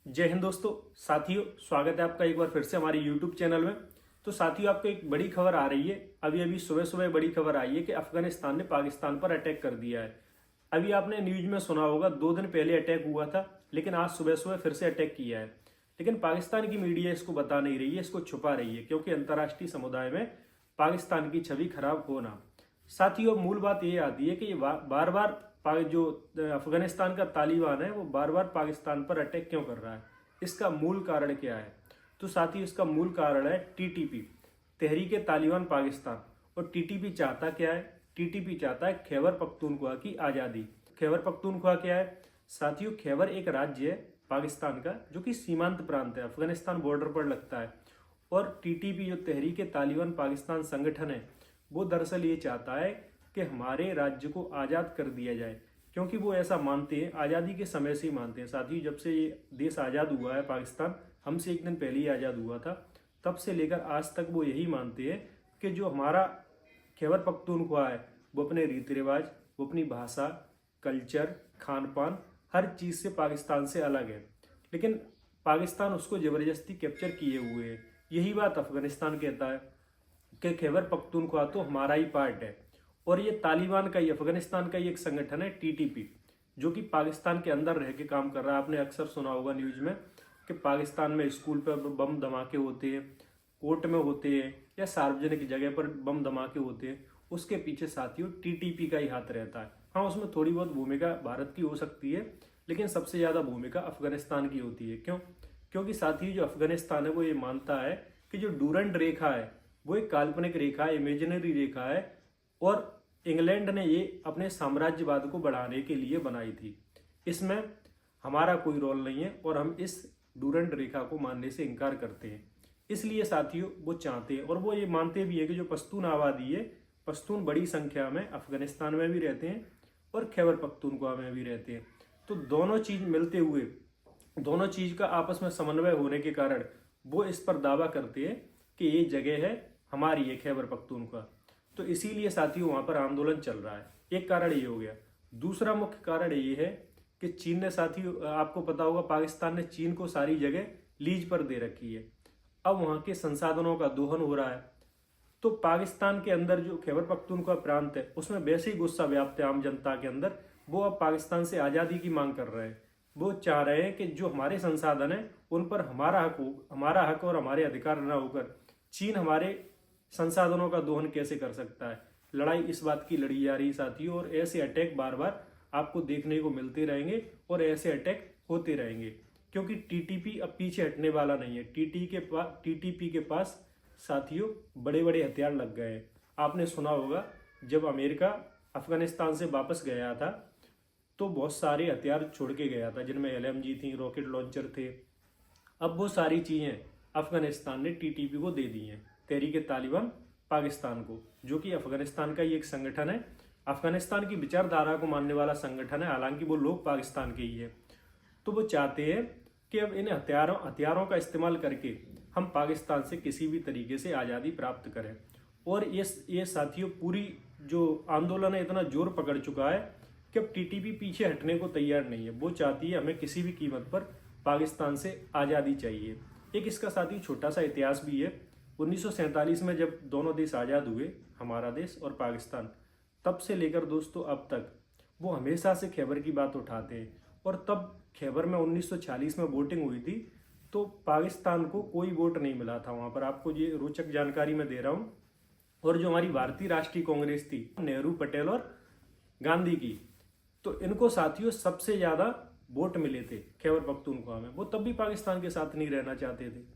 जय हिंद दोस्तों। साथियों, स्वागत है आपका एक बार फिर से हमारे YouTube चैनल में। तो साथियों, आपको एक बड़ी खबर आ रही है। अभी अभी सुबह सुबह बड़ी खबर आई है कि अफगानिस्तान ने पाकिस्तान पर अटैक कर दिया है। अभी आपने न्यूज में सुना होगा, 2 दिन पहले अटैक हुआ था, लेकिन आज सुबह सुबह फिर से अटैक किया है। लेकिन पाकिस्तान की मीडिया इसको बता नहीं रही है, इसको छुपा रही है, क्योंकि अंतर्राष्ट्रीय समुदाय में पाकिस्तान की छवि खराब होना। साथियों, मूल बात ये आती है कि ये बार बार जो अफगानिस्तान का तालिबान है वो बार बार पाकिस्तान पर अटैक क्यों कर रहा है, इसका मूल कारण क्या है। तो साथियों, इसका मूल कारण है टीटीपी, तहरीक तालिबान पाकिस्तान। और टीटीपी चाहता क्या है? टीटीपी चाहता है खैबर पख्तूनख्वा की आज़ादी। खैबर पख्तूनख्वा क्या है साथियों? खैबर एक राज्य है पाकिस्तान का, जो कि सीमांत प्रांत है, अफगानिस्तान बॉर्डर पर लगता है। और टीटीपी जो तहरीक तालिबान पाकिस्तान संगठन है, वो दरअसल ये चाहता है कि हमारे राज्य को आज़ाद कर दिया जाए, क्योंकि वो ऐसा मानते हैं, आज़ादी के समय से ही मानते हैं। साथ ही जब से ये देश आज़ाद हुआ है पाकिस्तान, हमसे एक दिन पहले ही आज़ाद हुआ था, तब से लेकर आज तक वो यही मानते हैं कि जो हमारा खैबर पख्तूनख्वा है वो अपने रीति रिवाज, वो अपनी भाषा, कल्चर, खान पान, हर चीज़ से पाकिस्तान से अलग है। लेकिन पाकिस्तान उसको ज़बरदस्ती कैप्चर किए हुए है। यही बात अफगानिस्तान कहता है कि खैबर पख्तूनख्वा तो हमारा ही पार्ट है। और ये तालिबान का ही, अफगानिस्तान का ही एक संगठन है टीटीपी, जो कि पाकिस्तान के अंदर रह के काम कर रहा है। आपने अक्सर सुना होगा न्यूज में कि पाकिस्तान में स्कूल पर बम धमाके होते हैं, कोर्ट में होते हैं, या सार्वजनिक जगह पर बम धमाके होते हैं, उसके पीछे साथियों टीटीपी का ही हाथ रहता है। हाँ, उसमें थोड़ी बहुत भूमिका भारत की हो सकती है, लेकिन सबसे ज़्यादा भूमिका अफगानिस्तान की होती है। क्यों? क्योंकि साथियों, जो अफगानिस्तान है वो ये मानता है कि जो डूरंड रेखा है वो एक काल्पनिक रेखा है, इमेजिनरी रेखा है, और इंग्लैंड ने ये अपने साम्राज्यवाद को बढ़ाने के लिए बनाई थी। इसमें हमारा कोई रोल नहीं है और हम इस डूरंड रेखा को मानने से इनकार करते हैं। इसलिए साथियों, वो चाहते हैं और वो ये मानते भी है कि जो पश्तून आबादी है, पश्तून बड़ी संख्या में अफगानिस्तान में भी रहते हैं और खैबर पख्तूनख्वा में भी रहते हैं। तो दोनों चीज़ मिलते हुए, दोनों चीज़ का आपस में समन्वय होने के कारण वो इस पर दावा करते हैं कि ये जगह है हमारी है, खैबर पख्तूनख्वा। तो इसीलिए साथियों वहाँ पर आंदोलन चल रहा है। एक कारण ये हो गया। दूसरा मुख्य कारण ये है कि चीन ने, साथियों आपको पता होगा, पाकिस्तान ने चीन को सारी जगह लीज पर दे रखी है। अब वहाँ के संसाधनों का दोहन हो रहा है। तो पाकिस्तान के अंदर जो खैबर पख्तूनख्वा प्रांत है, उसमें वैसे ही गुस्सा व्याप्त है आम जनता के अंदर। वो अब पाकिस्तान से आज़ादी की मांग कर रहे हैं। वो चाह रहे हैं कि जो हमारे संसाधन है उन पर हमारा हक हो, हमारा हक और हमारे अधिकार न होकर चीन हमारे संसाधनों का दोहन कैसे कर सकता है। लड़ाई इस बात की लड़ी जा रही साथियों, और ऐसे अटैक बार बार आपको देखने को मिलते रहेंगे और ऐसे अटैक होते रहेंगे, क्योंकि टीटीपी अब पीछे हटने वाला नहीं है। टीटीपी के पास साथियों बड़े बड़े हथियार लग गए हैं। आपने सुना होगा, जब अमेरिका अफगानिस्तान से वापस गया था तो बहुत सारे हथियार छोड़ के गया था, जिनमें एलएमजी थी, रॉकेट लॉन्चर थे। अब वो सारी चीज़ें अफगानिस्तान ने टीटीपी को दे दी हैं, तहरीक तालिबान पाकिस्तान को, जो कि अफगानिस्तान का ही एक संगठन है, अफगानिस्तान की विचारधारा को मानने वाला संगठन है। हालांकि वो लोग पाकिस्तान के ही है। तो वो चाहते हैं कि अब इन हथियारों का इस्तेमाल करके हम पाकिस्तान से किसी भी तरीके से आज़ादी प्राप्त करें। और ये साथियों, पूरी जो आंदोलन है इतना जोर पकड़ चुका है कि अब टीटीपी पीछे हटने को तैयार नहीं है। वो चाहती है हमें किसी भी कीमत पर पाकिस्तान से आज़ादी चाहिए। एक इसका साथी छोटा सा इतिहास भी है। 1947 में जब दोनों देश आज़ाद हुए, हमारा देश और पाकिस्तान, तब से लेकर दोस्तों अब तक वो हमेशा से खैबर की बात उठाते हैं। और तब खैबर में 1946 में वोटिंग हुई थी, तो पाकिस्तान को कोई वोट नहीं मिला था वहाँ पर। आपको ये रोचक जानकारी मैं दे रहा हूँ। और जो हमारी भारतीय राष्ट्रीय कांग्रेस थी, नेहरू, पटेल और गांधी की, तो इनको साथियों सबसे ज़्यादा वोट मिले थे खैबर पख्तूनख्वा में। वो तब भी पाकिस्तान के साथ नहीं रहना चाहते थे।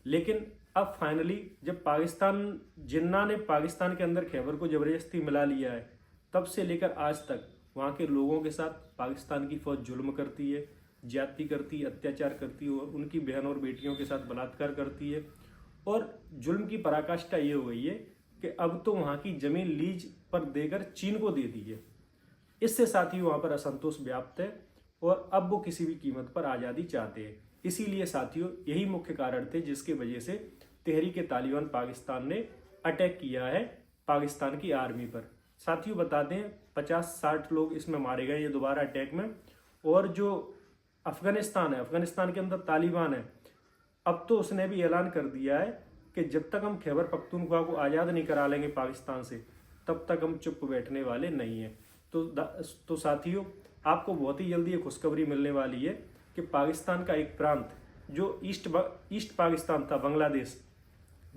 लेकिन अब फाइनली जब पाकिस्तान, जिन्ना ने पाकिस्तान के अंदर खैबर को ज़बरदस्ती मिला लिया है, तब से लेकर आज तक वहाँ के लोगों के साथ पाकिस्तान की फ़ौज जुल्म करती है, ज्यादती करती है, अत्याचार करती है, और उनकी बहन और बेटियों के साथ बलात्कार करती है। और जुल्म की पराकाष्ठा ये हो गई है कि अब तो वहाँ की ज़मीन लीज पर देकर चीन को दे दी है। इससे साथियों वहाँ पर असंतोष व्याप्त है और अब वो किसी भी कीमत पर आज़ादी चाहते हैं। इसीलिए साथियों यही मुख्य कारण थे जिसके वजह से तहरीक तालिबान पाकिस्तान ने अटैक किया है पाकिस्तान की आर्मी पर। साथियों बता दें, 50-60 लोग इसमें मारे गए ये दोबारा अटैक में। और जो अफगानिस्तान है, अफगानिस्तान के अंदर तालिबान है। अब तो उसने भी ऐलान कर दिया है कि जब तक हम खैबर पख्तूनख्वा को आज़ाद नहीं करा लेंगे पाकिस्तान से, तब तक हम चुप बैठने वाले नहीं हैं। तो साथियों, आपको बहुत ही जल्दी ये खुशखबरी मिलने वाली है कि पाकिस्तान का एक प्रांत जो ईस्ट पाकिस्तान था, बांग्लादेश,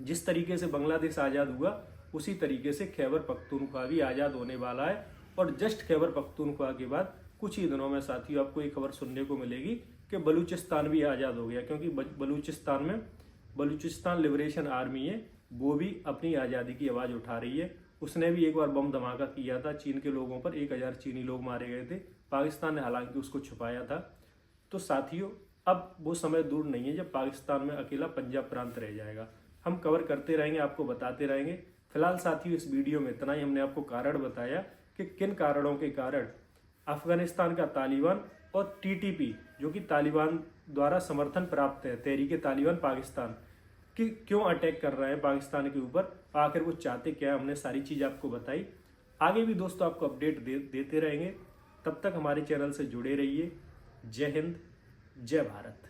जिस तरीके से बांग्लादेश आज़ाद हुआ उसी तरीके से खैबर पख्तूनख्वा भी आज़ाद होने वाला है। और जस्ट खैबर पख्तूनख्वा के बाद कुछ ही दिनों में साथियों आपको एक खबर सुनने को मिलेगी कि बलूचिस्तान भी आज़ाद हो गया, क्योंकि बलूचिस्तान में बलूचिस्तान लिबरेशन आर्मी है, वो भी अपनी आज़ादी की आवाज़ उठा रही है। उसने भी एक बार बम धमाका किया था चीन के लोगों पर, 1000 चीनी लोग मारे गए थे। पाकिस्तान ने हालांकि उसको छुपाया था। तो साथियों, अब वो समय दूर नहीं है जब पाकिस्तान में अकेला पंजाब प्रांत रह जाएगा। हम कवर करते रहेंगे, आपको बताते रहेंगे। फिलहाल साथियों, इस वीडियो में इतना ही। हमने आपको कारण बताया कि किन कारणों के कारण अफगानिस्तान का तालिबान और टीटीपी, जो कि तालिबान द्वारा समर्थन प्राप्त है, तहरीक तालिबान पाकिस्तान, कि क्यों अटैक कर रहे हैं पाकिस्तान के ऊपर, आखिर वो चाहते क्या है, हमने सारी चीज़ आपको बताई। आगे भी दोस्तों आपको अपडेट देते रहेंगे। तब तक हमारे चैनल से जुड़े रहिए। जय हिंद, जय भारत।